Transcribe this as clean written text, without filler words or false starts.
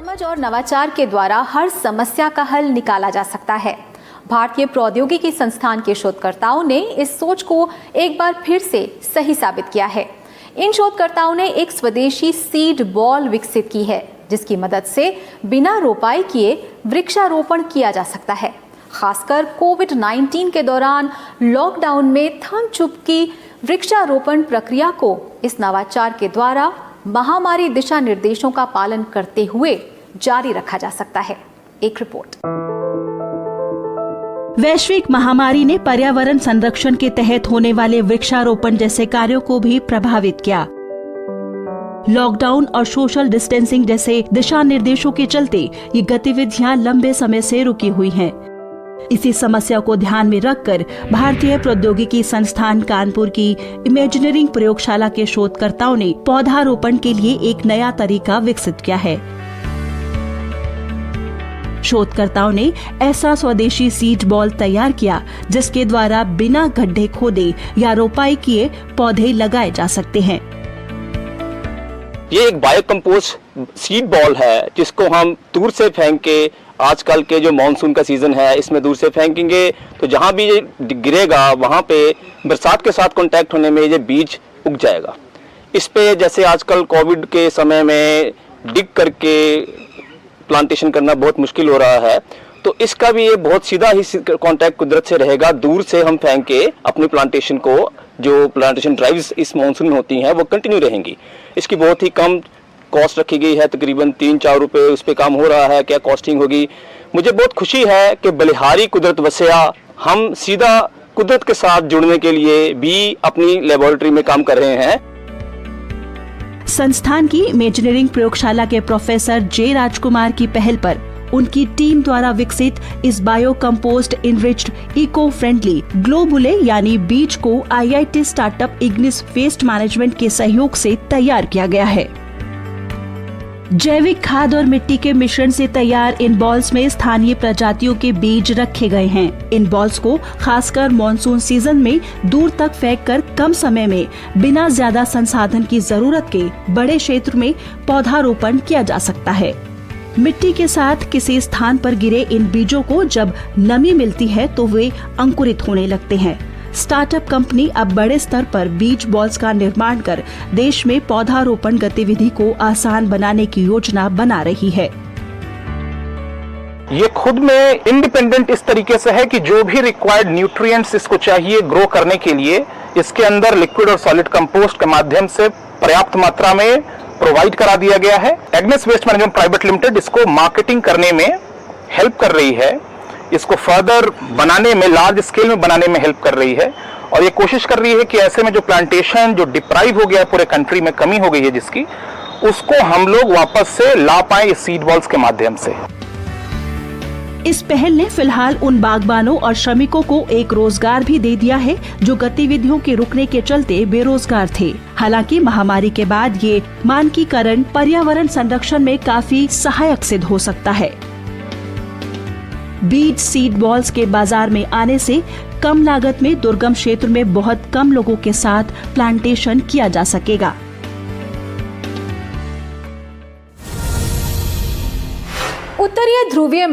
समझ और नवाचार के द्वारा हर समस्या का हल निकाला जा सकता है। भारतीय प्रौद्योगिकी संस्थान के शोधकर्ताओं ने इस सोच को एक बार फिर से सही साबित किया है। इन शोधकर्ताओं ने एक स्वदेशी सीड बॉल विकसित की है, जिसकी मदद से बिना रोपाई किए वृक्षारोपण किया जा सकता है। खासकर कोविड-19 के दौरान लॉकडाउन में थम चुकी वृक्षारोपण प्रक्रिया को इस नवाचार के द्वारा महामारी दिशा निर्देशों का पालन करते हुए जारी रखा जा सकता है। एक रिपोर्ट। वैश्विक महामारी ने पर्यावरण संरक्षण के तहत होने वाले वृक्षारोपण जैसे कार्यों को भी प्रभावित किया। लॉकडाउन और सोशल डिस्टेंसिंग जैसे दिशा निर्देशों के चलते ये गतिविधियां लंबे समय से रुकी हुई हैं। इसी समस्या को ध्यान में रखकर भारतीय प्रौद्योगिकी संस्थान कानपुर की इमेजिनरिंग प्रयोगशाला के शोधकर्ताओं ने पौधारोपण के लिए एक नया तरीका विकसित किया है। शोधकर्ताओं ने ऐसा स्वदेशी सीड बॉल तैयार किया जिसके द्वारा बिना गड्ढे खोदे या रोपाई किए पौधे लगाए जा सकते हैं। ये एक बायोकम्पोस्ट सीड बॉल है जिसको हम दूर से फेंक के, आजकल के जो मानसून का सीजन है इसमें दूर से फेंकेंगे तो जहां भी ये गिरेगा वहां पे बरसात के साथ कांटेक्ट होने में ये बीज उग जाएगा। इस पे जैसे आजकल कोविड के समय में डिग करके प्लांटेशन करना बहुत मुश्किल हो रहा है, तो इसका भी ये बहुत सीधा ही कांटेक्ट कुदरत से रहेगा। दूर से हम फेंक के अपनी प्लांटेशन को, जो प्लांटेशन ड्राइव्स इस मानसून में होती हैं वो कंटिन्यू रहेंगी। इसकी बहुत ही कम कॉस्ट रखी गई है, तकरीबन 3-4 रुपए उस पे काम हो रहा है। क्या कॉस्टिंग होगी? मुझे बहुत खुशी है कि बलिहारी कुदरत वसिया हम सीधा कुदरत के साथ जुड़ने के लिए भी अपनी लेबोरेटरी में काम कर रहे हैं। संस्थान की इमेजिनरिंग प्रयोगशाला के प्रोफेसर जे राजकुमार की पहल पर उनकी टीम द्वारा विकसित इस bio compost enriched eco friendly globule यानी बीज को IIT startup Ignis waste management के सहयोग से तैयार किया गया है। जैविक खाद और मिट्टी के मिश्रण से तैयार इन बॉल्स में स्थानीय प्रजातियों के बीज रखे गए हैं। इन बॉल्स को खासकर मॉनसून सीजन में दूर तक फेंककर कम समय में बिना ज्यादा संसाधन की जरूरत के बड़े क्षेत्र में पौधारोपण किया जा सकता है। मिट्टी के साथ किसी स्थान पर गिरे इन बीजों को जब नमी मिलती है तो वे अंकुरित होने लगते हैं। स्टार्टअप कंपनी अब बड़े स्तर पर बीज बॉल्स का निर्माण कर देश में पौधारोपण गतिविधि को आसान बनाने की योजना बना रही है। ये खुद में इंडिपेंडेंट इस तरीके से है कि जो भी रिक्वायर्ड न्यूट्रिएंट्स इसको चाहिए ग्रो करने के लिए, इसके अंदर लिक्विड और सॉलिड कंपोस्ट के माध्यम से पर्याप्त मात्रा में प्रोवाइड करा दिया गया है। Ignis waste management private limited इसको मार्केटिंग करने में हेल्प कर रही है, इसको फर्दर बनाने में, लार्ज स्केल में बनाने में हेल्प कर रही है और ये कोशिश कर रही है कि ऐसे में जो प्लांटेशन जो डिप्राइव हो गया है पूरे कंट्री में, कमी हो गई है जिसकी, उसको हम लोग वापस से ला पाए इस सीड बॉल्स के माध्यम से। इस पहल ने फिलहाल उन बागबानों और श्रमिकों को एक रोजगार भी दे दिया है जो गतिविधियों के रुकने के चलते बेरोजगार थे। हालांकि महामारी के बाद ये मानकीकरण पर्यावरण संरक्षण में काफी सहायक सिद्ध हो सकता है। बीज सीड बॉल्स के बाजार में आने से कम लागत में दुर्गम क्षेत्र में बहुत कम लोगों के साथ प्लांटेशन किया जा सकेगा। उत्तरीय ध्रुवीय